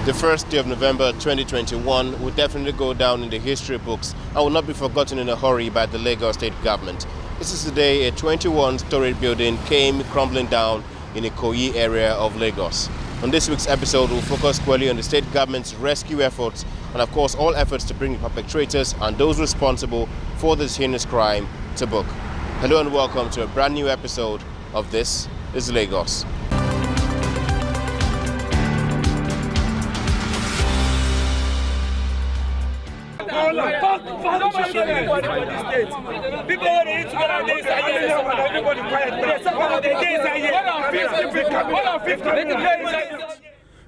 The first day of November 2021 will definitely go down in the history books and will not be forgotten in a hurry by the Lagos state government. This is the day a 21-story building came crumbling down in Ikoyi area of Lagos. On this week's episode, we'll focus squarely on the state government's rescue efforts and of course all efforts to bring the perpetrators and those responsible for this heinous crime to book. Hello and welcome to a brand new episode of This is Lagos.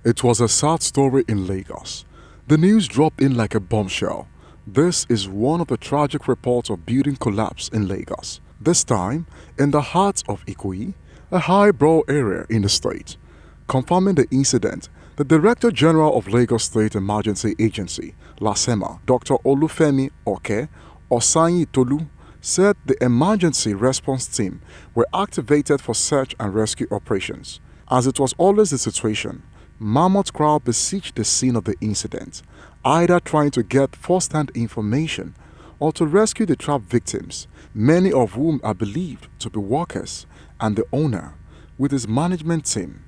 It was a sad story in Lagos. The news dropped in like a bombshell. This is one of the tragic reports of building collapse in Lagos. This time, in the heart of Ikoyi, a highbrow area in the state. Confirming the incident, the Director General of Lagos State Emergency Agency, LASEMA, Dr. Olufemi Oke Osanyi Tolu, said the emergency response team were activated for search and rescue operations. As it was always the situation, mammoth crowd besieged the scene of the incident, either trying to get first-hand information or to rescue the trapped victims, many of whom are believed to be workers and the owner with his management team.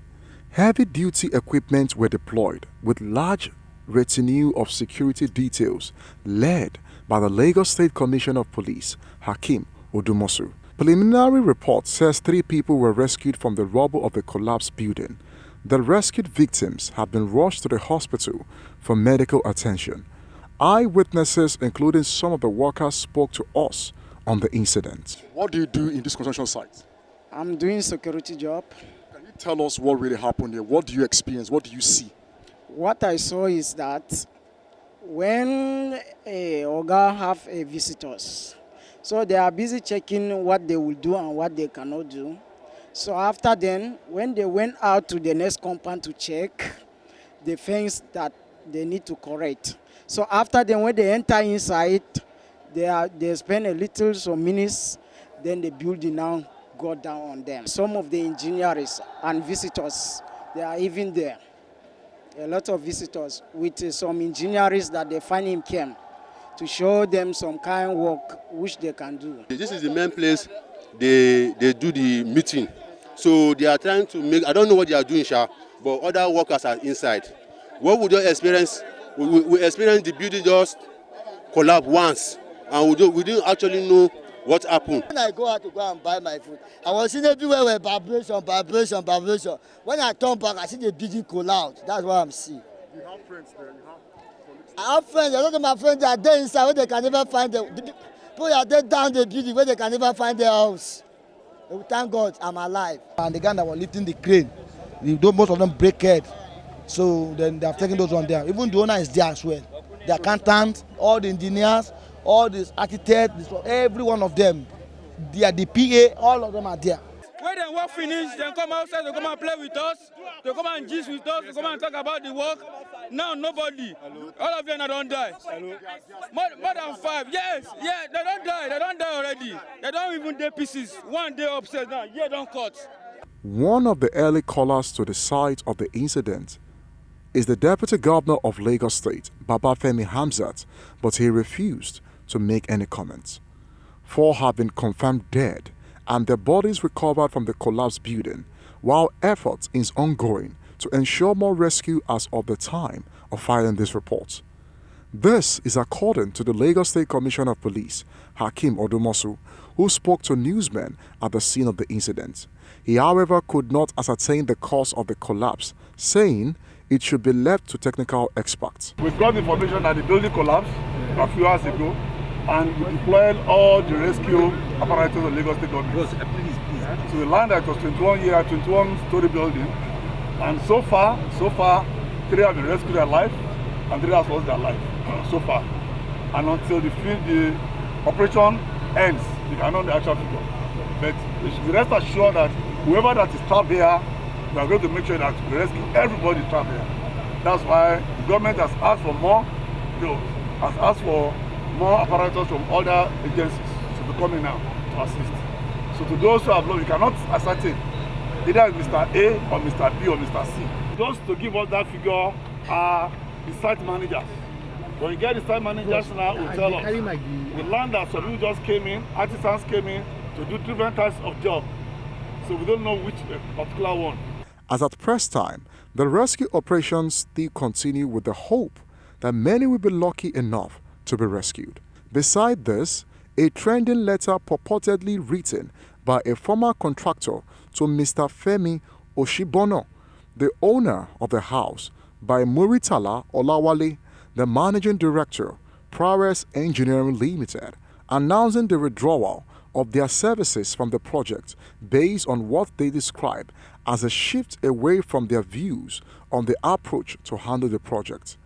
Heavy-duty equipment were deployed with large retinue of security details led by the Lagos State Commissioner of Police, Hakeem Odumosu. Preliminary report says 3 people were rescued from the rubble of the collapsed building. The rescued victims have been rushed to the hospital for medical attention. Eyewitnesses, including some of the workers, spoke to us on the incident. What do you do in this construction site? I'm doing security job. Can you tell us what really happened here? What do you experience? What do you see? What I saw is that when a Oga have a visitors, so they are busy checking what they will do and what they cannot do. So after then, when they went out to the next compound to check the things that they need to correct. So after then, when they enter inside, they spend a little some minutes, then the building now go down on them. Some of the engineers and visitors, they are even there. A lot of visitors with some engineers that they find him came to show them some kind of work which they can do. This is the main place they do the meeting. So they are trying to make, I don't know what they are doing, but other workers are inside. What would you experience? We experienced the building just collapse once, and we didn't actually know what happened. When I go out to go and buy my food, I was seeing everywhere were vibration. When I turn back, I see the building collapse. That's what I'm seeing. You have friends there? You have colleagues? I have friends. A lot of my friends are there inside where they can never find the people are there down the building where they can never find their house. Thank God I'm alive. And the guy that was lifting the crane, most of them break head. So then they have taken those on there. Even the owner is there as well. The accountant, all the engineers, all the architects, every one of them, they are the PA, all of them are there. When they work finish, they come outside, they come and play with us, they come and gist with us, they come and talk about the work. Now nobody, all of them don't die. More than 5, yes, they don't die already. They don't even day pieces. One day upstairs now, don't cut. One of the early callers to the site of the incident is the Deputy Governor of Lagos State, Babafemi Hamzat, but he refused to make any comments. 4 have been confirmed dead and their bodies recovered from the collapsed building, while effort is ongoing to ensure more rescue as of the time of filing this report. This is according to the Lagos State Commissioner of Police, Hakeem Odumosu, who spoke to newsmen at the scene of the incident. He, however, could not ascertain the cause of the collapse, saying it should be left to technical experts. We've got information that the building collapsed a few hours ago, and we deployed all the rescue apparatus of Lagos State government. So we learned that it was 21-story building, and so far, 3 have been rescued alive, and 3 have lost their life so far. And until the operation ends, we cannot know the actual figure. But we should rest assured that whoever that is trapped here, we are going to make sure that we rescue everybody trapped here. That's why the government has asked for more, more apparatus from other agencies to be coming now to assist. So to those who have lost, we cannot ascertain either Mr. A or Mr. B or Mr. C. Just to give us that figure are the site managers. When you get the site managers now, will tell us. The land that some people just came in, artisans came in to do different types of jobs. So we don't know which particular one. As at press time, the rescue operations still continue with the hope that many will be lucky enough to be rescued. Beside this, a trending letter purportedly written by a former contractor to Mr. Femi Oshibono, the owner of the house, by Muritala Olawale, the managing director, Prowess Engineering Limited, announcing the withdrawal of their services from the project based on what they describe as a shift away from their views on the approach to handle the project.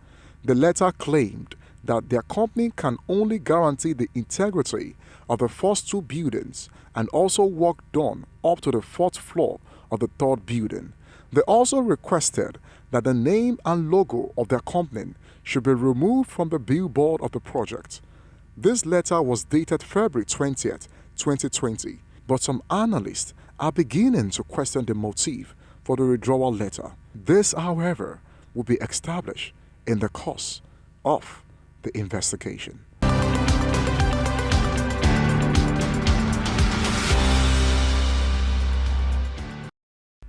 The letter claimed that their company can only guarantee the integrity of the first two buildings and also work done up to the fourth floor of the third building. They also requested that the name and logo of their company should be removed from the billboard of the project. This letter was dated February 20th, 2020, but some analysts are beginning to question the motive for the withdrawal letter. This, however, will be established in the course of the investigation.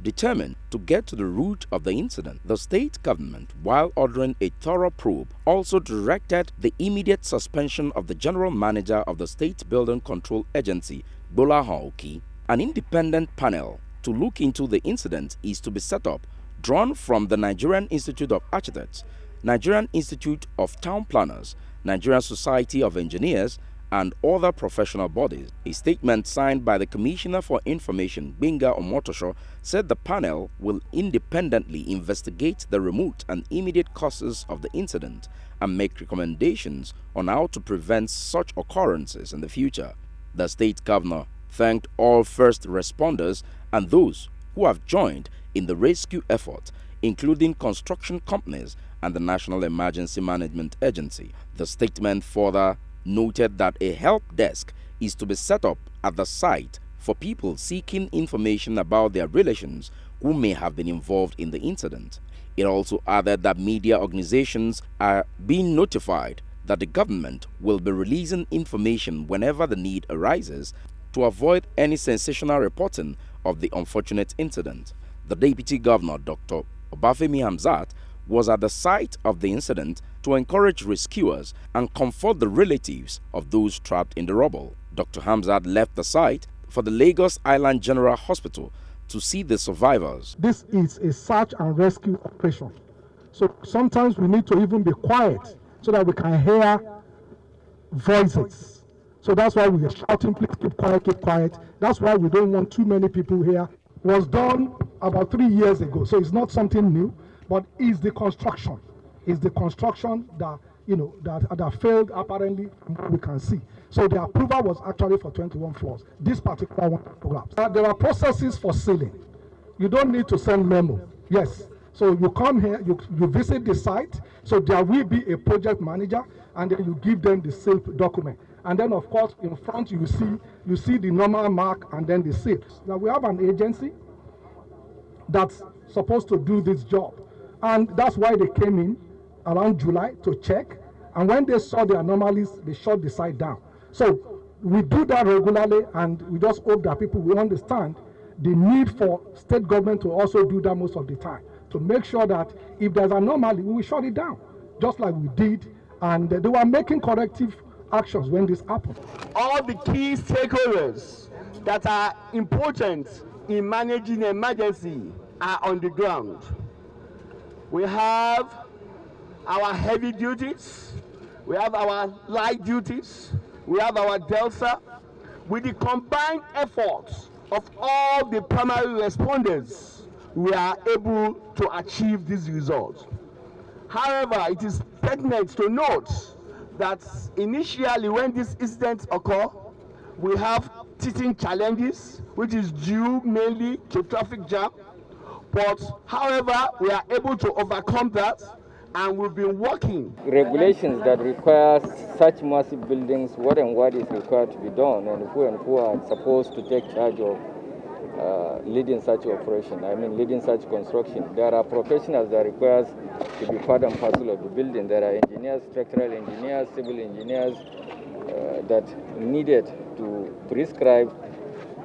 Determined to get to the root of the incident, the state government, while ordering a thorough probe, also directed the immediate suspension of the general manager of the State Building Control Agency, Bola Ikoyi. An independent panel to look into the incident is to be set up, drawn from the Nigerian Institute of Architects, Nigerian Institute of Town Planners, Nigerian Society of Engineers, and other professional bodies. A statement signed by the Commissioner for Information, Gbenga Omotosho, said the panel will independently investigate the remote and immediate causes of the incident and make recommendations on how to prevent such occurrences in the future. The state governor thanked all first responders and those who have joined in the rescue effort, including construction companies and the National Emergency Management Agency. The statement further noted that a help desk is to be set up at the site for people seeking information about their relations who may have been involved in the incident. It also added that media organizations are being notified that the government will be releasing information whenever the need arises to avoid any sensational reporting of the unfortunate incident. The Deputy Governor, Dr. Obafemi Hamzat, was at the site of the incident to encourage rescuers and comfort the relatives of those trapped in the rubble. Dr. Hamzat left the site for the Lagos Island General Hospital to see the survivors. This is a search and rescue operation. So sometimes we need to even be quiet so that we can hear voices. So that's why we are shouting, please keep quiet, keep quiet. That's why we don't want too many people here. It was done about 3 years ago, so it's not something new. But it's the construction. It's the construction that, that failed apparently from what we can see. So the approval was actually for 21 floors. This particular one collapsed. There are processes for sealing. You don't need to send memo. Yes. So you come here, you visit the site. So there will be a project manager, and then you give them the sealed document. And then of course in front you see the normal mark and then the seal. Now we have an agency that's supposed to do this job. And that's why they came in around July to check. And when they saw the anomalies, they shut the site down. So we do that regularly, and we just hope that people will understand the need for state government to also do that most of the time, to make sure that if there's an anomaly, we will shut it down, just like we did. And they were making corrective actions when this happened. All the key stakeholders that are important in managing an emergency are on the ground. We have our heavy duties, we have our light duties, we have our Delta. With the combined efforts of all the primary responders, we are able to achieve these results. However, it is pertinent to note that initially when these incidents occur, we have teething challenges, which is due mainly to traffic jam. But however, we are able to overcome that, and we've been working. Regulations that require such massive buildings, what and what is required to be done, and who are supposed to take charge of leading such operation, leading such construction. There are professionals that requires to be part and parcel of the building. There are engineers, structural engineers, civil engineers that needed to prescribe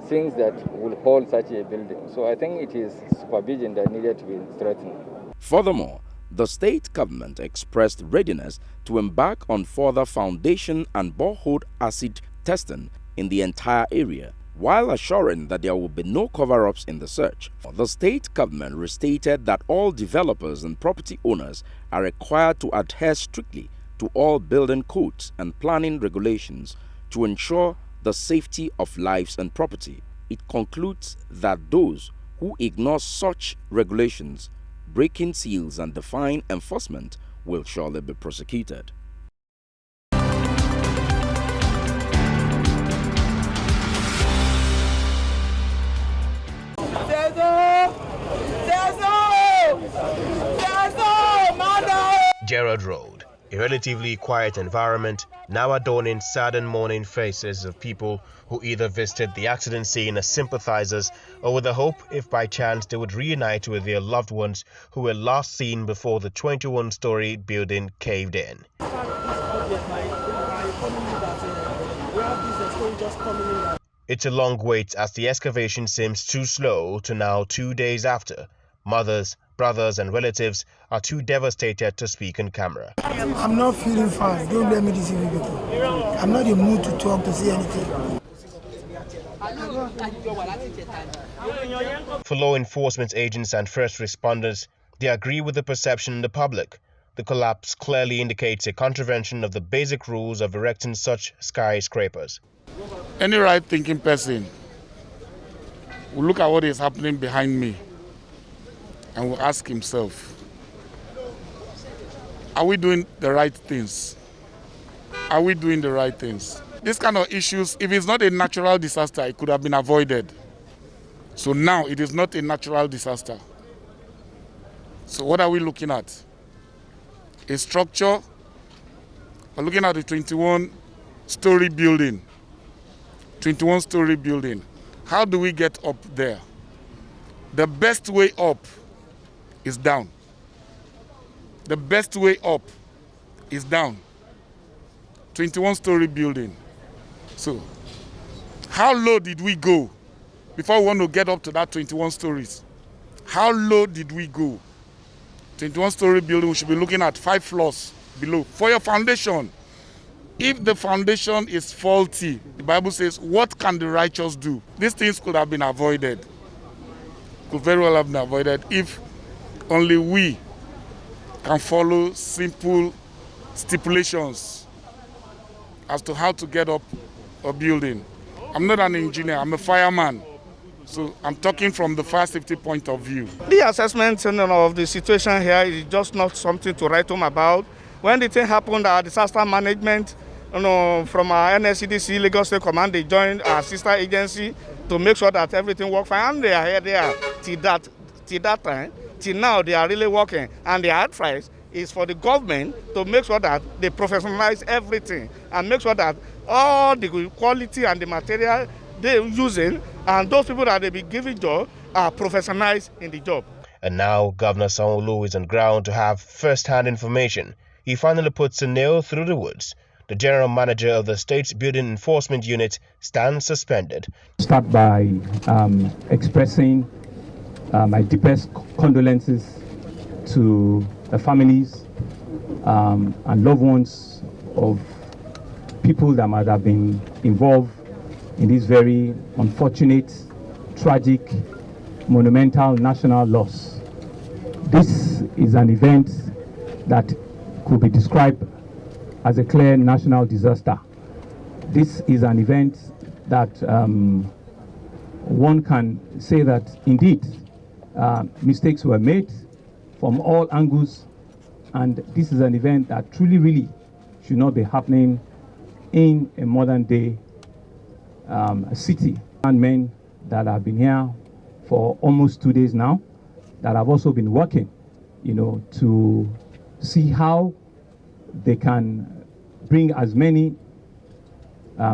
things that will hold such a building. So I think it is supervision that needed to be strengthened. Furthermore, the state government expressed readiness to embark on further foundation and borehole acid testing in the entire area, while assuring that there will be no cover-ups in the search. The state government restated that all developers and property owners are required to adhere strictly to all building codes and planning regulations to ensure the safety of lives and property. It concludes that those who ignore such regulations, breaking seals and defying enforcement will surely be prosecuted. Gerard Road, a relatively quiet environment, now adorning sad and mourning faces of people who either visited the accident scene as sympathizers or with the hope, if by chance, they would reunite with their loved ones who were last seen before the 21-story building caved in. It's a long wait as the excavation seems too slow to now 2 days after. Mothers, brothers and relatives are too devastated to speak on camera. I'm not feeling fine. Don't let me deceive you people. I'm not in the mood to talk, to say anything. For law enforcement agents and first responders, they agree with the perception in the public. The collapse clearly indicates a contravention of the basic rules of erecting such skyscrapers. Any right-thinking person will look at what is happening behind me and will ask himself, are we doing the right things? Are we doing the right things? This kind of issues, if it's not a natural disaster, it could have been avoided. So now it is not a natural disaster. So what are we looking at? A structure. We're looking at a 21-story building. 21-story building. How do we get up there? The best way up is down. The best way up is down. 21-story building. So, how low did we go before we want to get up to that 21 stories? How low did we go? 21-story building, we should be looking at 5 floors below. For your foundation, if the foundation is faulty, the Bible says, what can the righteous do? These things could have been avoided. Could very well have been avoided if only we can follow simple stipulations as to how to get up a building. I'm not an engineer, I'm a fireman. So I'm talking from the fire safety point of view. The assessment of the situation here is just not something to write home about. When the thing happened, our disaster management, from our NSCDC, Lagos State Command, they joined our sister agency to make sure that everything works fine. And they are here there till that time. Till now, they are really working. And the advice is for the government to make sure that they professionalize everything and make sure that all the quality and the material they're using and those people that they be giving job are professionalized in the job. And now Governor Sanwo-Olu is on ground to have first-hand information. He finally puts a nail through the woods. The general manager of the state's building enforcement unit stands suspended. Start by expressing my deepest condolences to the families and loved ones of people that might have been involved in this very unfortunate, tragic, monumental national loss. This is an event that could be described as a clear national disaster. This is an event that one can say that indeed mistakes were made from all angles, and this is an event that truly, really should not be happening in a modern day city. And men that have been here for almost 2 days now, that have also been working, to see how they can bring as many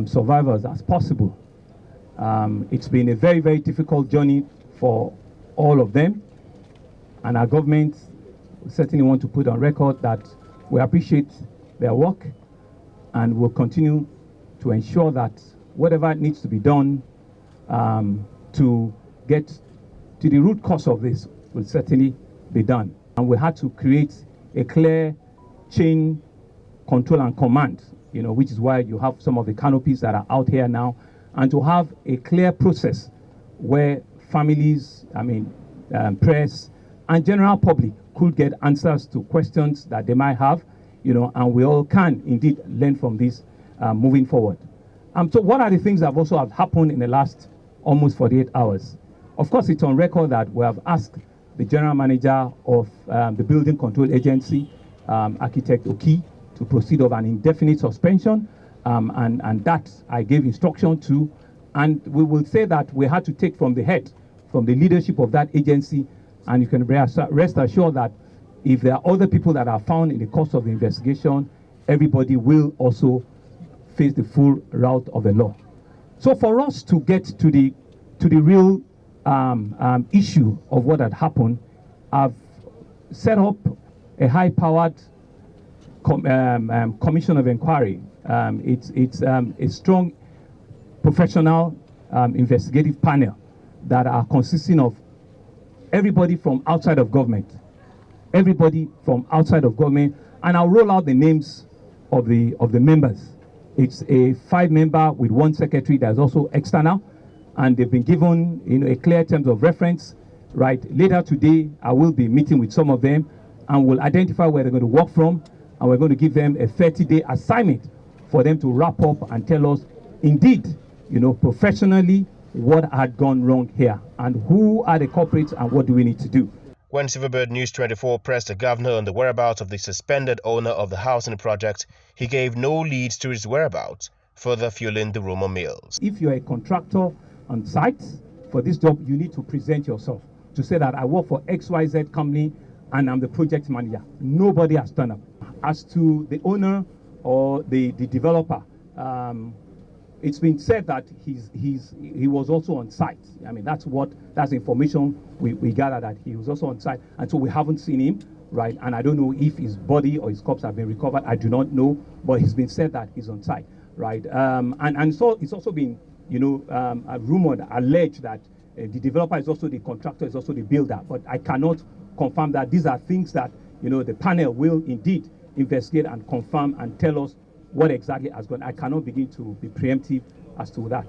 survivors as possible It's been a very, very difficult journey for all of them. And our government certainly want to put on record that we appreciate their work and will continue to ensure that whatever needs to be done to get to the root cause of this will certainly be done. And we had to create a clear chain control and command, which is why you have some of the canopies that are out here now, and to have a clear process where families, press, and general public could get answers to questions that they might have, and we all can indeed learn from this moving forward. So what are the things that also have happened in the last almost 48 hours? Of course, it's on record that we have asked the general manager of the Building Control Agency, Architect Ikoyi, to proceed of an indefinite suspension, and that I gave instruction to, and we will say that we had to take from the head, from the leadership of that agency, and you can rest assured that if there are other people that are found in the course of the investigation, everybody will also face the full route of the law. So for us to get to the real issue of what had happened, I've set up a high-powered commission of inquiry. It's a strong professional investigative panel that are consisting of everybody from outside of government, and I'll roll out the names of the members. It's a 5-member with 1 secretary that's also external, and they've been given a clear terms of reference. Right, later today I will be meeting with some of them and we'll identify where they're going to work from, and we're going to give them a 30-day assignment for them to wrap up and tell us indeed, professionally, what had gone wrong here and who are the culprits and what do we need to do. When Silverbird News 24 pressed the governor on the whereabouts of the suspended owner of the housing project, he gave no leads to his whereabouts, further fueling the rumor mills. If you're a contractor on site for this job, you need to present yourself to say that I work for XYZ company and I'm the project manager. Nobody has turned up. As to the owner or the developer, it's been said that he was also on site. That's information we gathered, that he was also on site, and so we haven't seen him, right? And I don't know if his body or his corpse have been recovered. I do not know, but it's been said that he's on site, right? And so it's also been, rumored, alleged that the developer is also the contractor, is also the builder, but I cannot confirm that. These are things that the panel will indeed investigate and confirm and tell us what exactly has gone. I cannot begin to be preemptive as to that.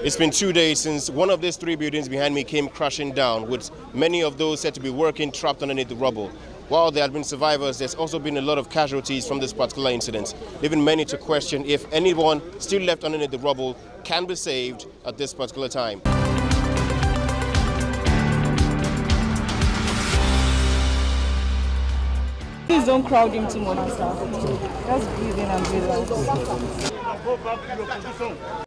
It's been 2 days since one of these 3 buildings behind me came crashing down, with many of those said to be working trapped underneath the rubble. While there have been survivors, there's also been a lot of casualties from this particular incident, leaving many to question if anyone still left underneath the rubble can be saved at this particular time. Please don't crowd in too much, sir. Just breathe in and breathe out.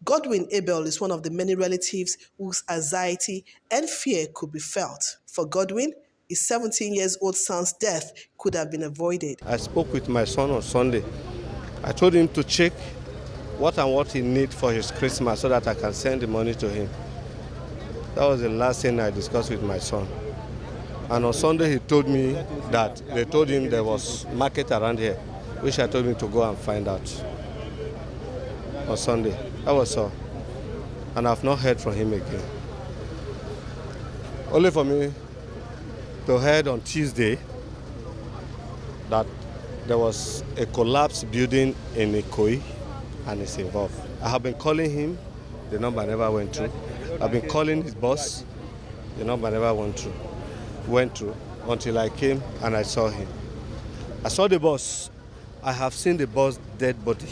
Godwin Abel is one of the many relatives whose anxiety and fear could be felt. For Godwin, his 17-year-old son's death could have been avoided. I spoke with my son on Sunday. I told him to check what he needs for his Christmas so that I can send the money to him. That was the last thing I discussed with my son. And on Sunday he told me that they told him there was market around here, which I told him to go and find out. On Sunday, that was all. And I've not heard from him again. Only for me to heard on Tuesday that there was a collapsed building in Ikoyi and it's involved. I have been calling him, the number never went through. I've been calling his boss, the number never went through until I came and I saw him. I saw the boss. I have seen the boss' dead body.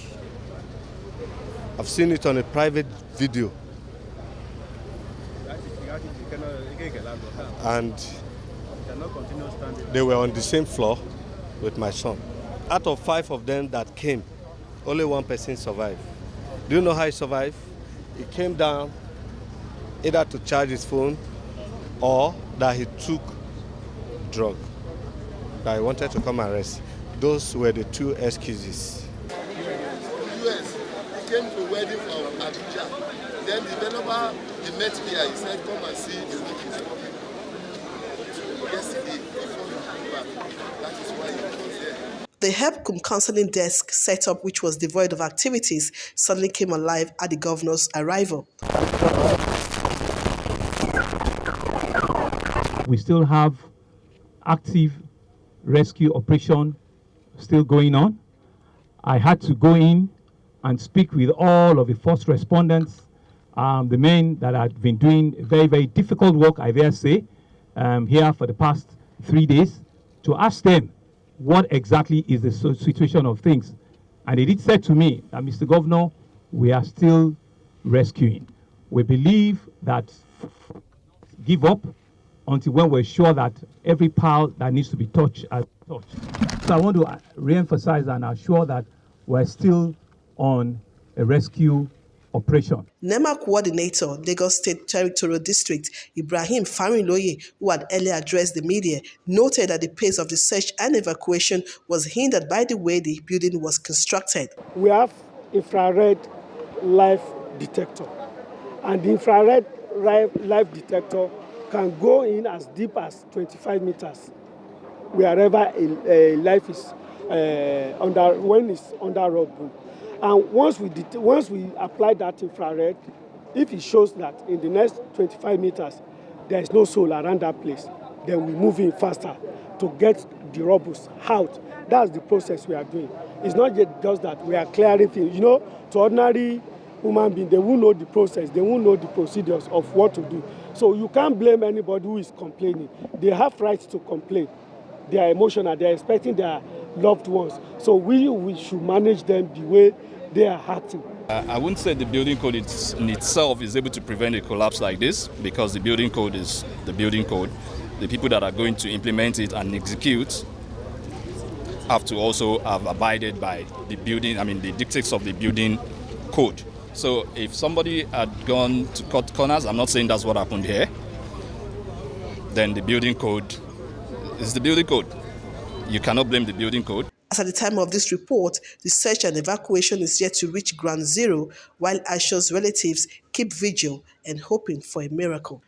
I've seen it on a private video. And they were on the same floor with my son. Out of 5 of them that came, only 1 person survived. Do you know how he survived? He came down either to charge his phone or that he took drug, that he wanted to come and rest. Those were the 2 excuses. came to a wedding from Abuja. Then the developer, he met me and he said, come and see the roof is working. Yesterday, before he came back, that is why he was there. The HEPCUM counseling desk setup, which was devoid of activities, suddenly came alive at the governor's arrival. We still have active rescue operation still going on. I had to go in and speak with all of the first respondents, the men that had been doing very, very difficult work, I dare say, here for the past 3 days, to ask them what exactly is the situation of things. And they did say to me that, Mr. Governor, we are still rescuing. We believe that give up until when we're sure that every pile that needs to be touched is touched. So I want to re-emphasize and assure that we're still on a rescue operation. NEMA coordinator, Lagos State Territorial District, Ibrahim Fariloye, who had earlier addressed the media, noted that the pace of the search and evacuation was hindered by the way the building was constructed. We have infrared life detector, and the infrared life detector can go in as deep as 25 meters, wherever a life is when it's under road. And once we apply that infrared, if it shows that in the next 25 meters there is no soul around that place, then we move in faster to get the robots out. That's the process we are doing. It's not just that we are clearing things. You know, to ordinary human beings, they won't know the process, they won't know the procedures of what to do. So you can't blame anybody who is complaining. They have rights to complain. They are emotional, they are expecting their loved ones. So we should manage them the way they are acting. I wouldn't say the building code in itself is able to prevent a collapse like this, because the building code is the building code. The people that are going to implement it and execute have to also have abided by the dictates of the building code. So if somebody had gone to cut corners, I'm not saying that's what happened here, then the building code is the building code. You cannot blame the building code. As at the time of this report, the search and evacuation is yet to reach ground zero, while Aisha's relatives keep vigil and hoping for a miracle.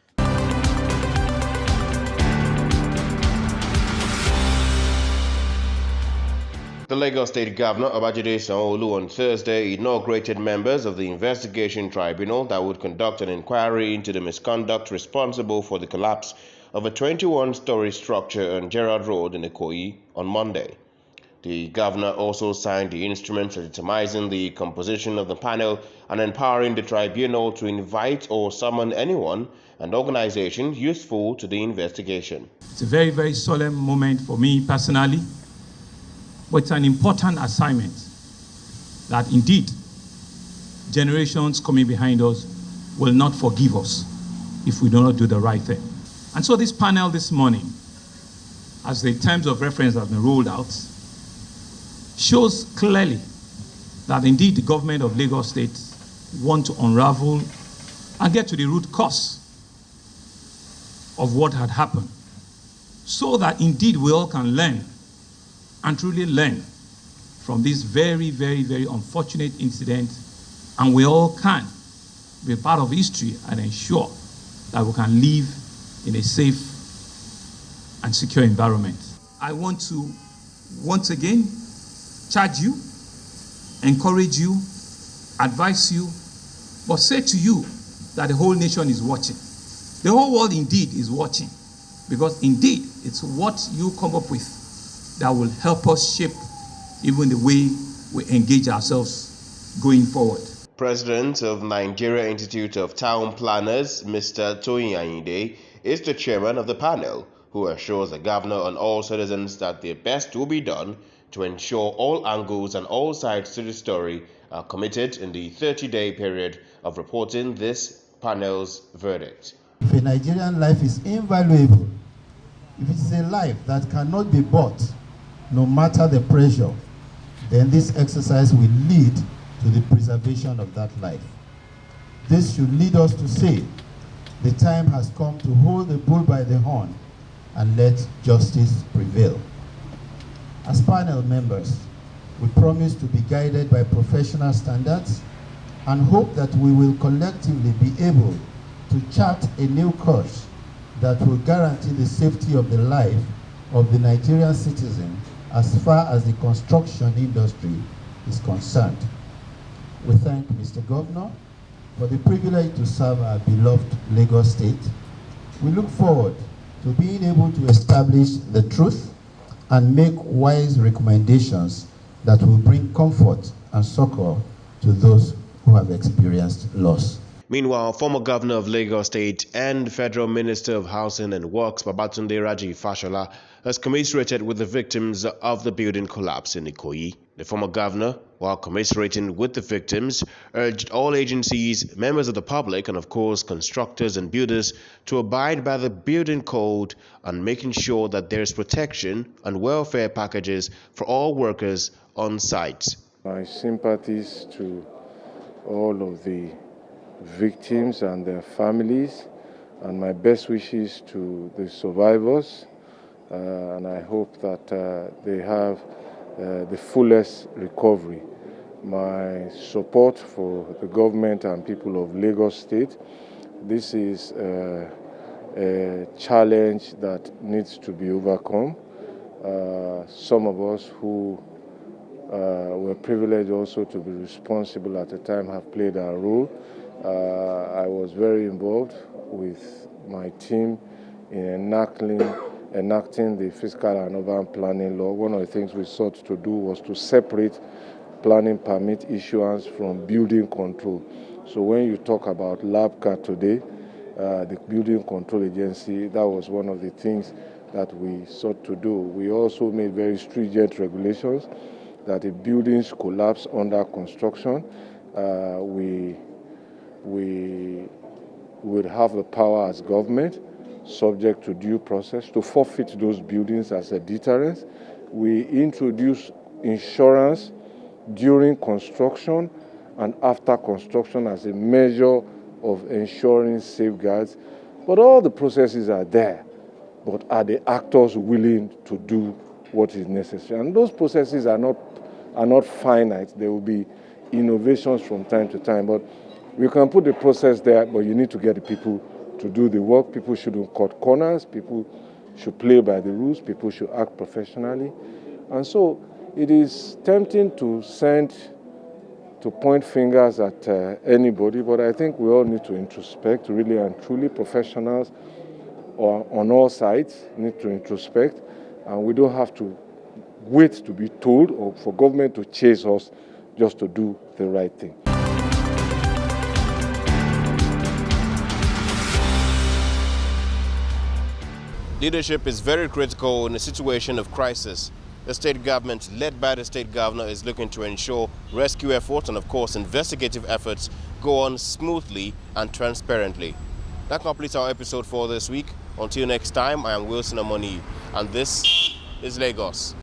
The Lagos State Governor, Babajide Sanwo-Olu, on Thursday inaugurated members of the investigation tribunal that would conduct an inquiry into the misconduct responsible for the collapse of a 21-story structure on Gerrard Road in Ikoyi on Monday. The governor also signed the instruments legitimizing the composition of the panel and empowering the tribunal to invite or summon anyone and organization useful to the investigation. It's a very, very solemn moment for me personally, but it's an important assignment that indeed generations coming behind us will not forgive us if we do not do the right thing. And so this panel this morning, as the terms of reference have been rolled out, shows clearly that indeed the government of Lagos State want to unravel and get to the root cause of what had happened, so that indeed we all can learn and truly learn from this very, very, very unfortunate incident, and we all can be part of history and ensure that we can live in a safe and secure environment. I want to once again charge you, encourage you, advise you, but say to you that the whole nation is watching. The whole world indeed is watching, because indeed it's what you come up with that will help us shape even the way we engage ourselves going forward. President of Nigeria Institute of Town Planners, Mr. Toyin Ayinde, is the chairman of the panel, who assures the governor and all citizens that their best will be done to ensure all angles and all sides to the story are committed in the 30-day period of reporting this panel's verdict. If a Nigerian life is invaluable, if it is a life that cannot be bought, no matter the pressure, then this exercise will lead to the preservation of that life. This should lead us to say, the time has come to hold the bull by the horn and let justice prevail. As panel members, we promise to be guided by professional standards and hope that we will collectively be able to chart a new course that will guarantee the safety of the life of the Nigerian citizen as far as the construction industry is concerned. We thank Mr. Governor for the privilege to serve our beloved Lagos State. We look forward to being able to establish the truth and make wise recommendations that will bring comfort and succor to those who have experienced loss. Meanwhile, former governor of Lagos State and Federal Minister of Housing and Works Babatunde Raji Fashola has commiserated with the victims of the building collapse in Ikoyi. The former governor, while commiserating with the victims, urged all agencies, members of the public, and of course constructors and builders to abide by the building code and making sure that there is protection and welfare packages for all workers on site. My sympathies to all of the victims and their families, and my best wishes to the survivors, and I hope that they have the fullest recovery. My support for the government and people of Lagos State. This is a challenge that needs to be overcome. Some of us who were privileged also to be responsible at the time have played our role. I was very involved with my team in enacting the fiscal and urban planning law. One of the things we sought to do was to separate planning permit issuance from building control. So when you talk about LABCA today, the Building Control Agency, that was one of the things that we sought to do. We also made very stringent regulations that if buildings collapse under construction, we would have the power as government, subject to due process, to forfeit those buildings as a deterrence. We introduce insurance during construction and after construction as a measure of ensuring safeguards. But all the processes are there. But are the actors willing to do what is necessary? And those processes are not finite. There will be innovations from time to time. But we can put the process there, but you need to get the people to do the work. People shouldn't cut corners. People should play by the rules. People should act professionally. And so it is tempting to point fingers at anybody, but I think we all need to introspect, really and truly. Professionals on all sides need to introspect, and we don't have to wait to be told or for government to chase us just to do the right thing. Leadership is very critical in a situation of crisis. The state government, led by the state governor, is looking to ensure rescue efforts and, of course, investigative efforts go on smoothly and transparently. That completes our episode for this week. Until next time, I am Wilson Amoni, and this is Lagos.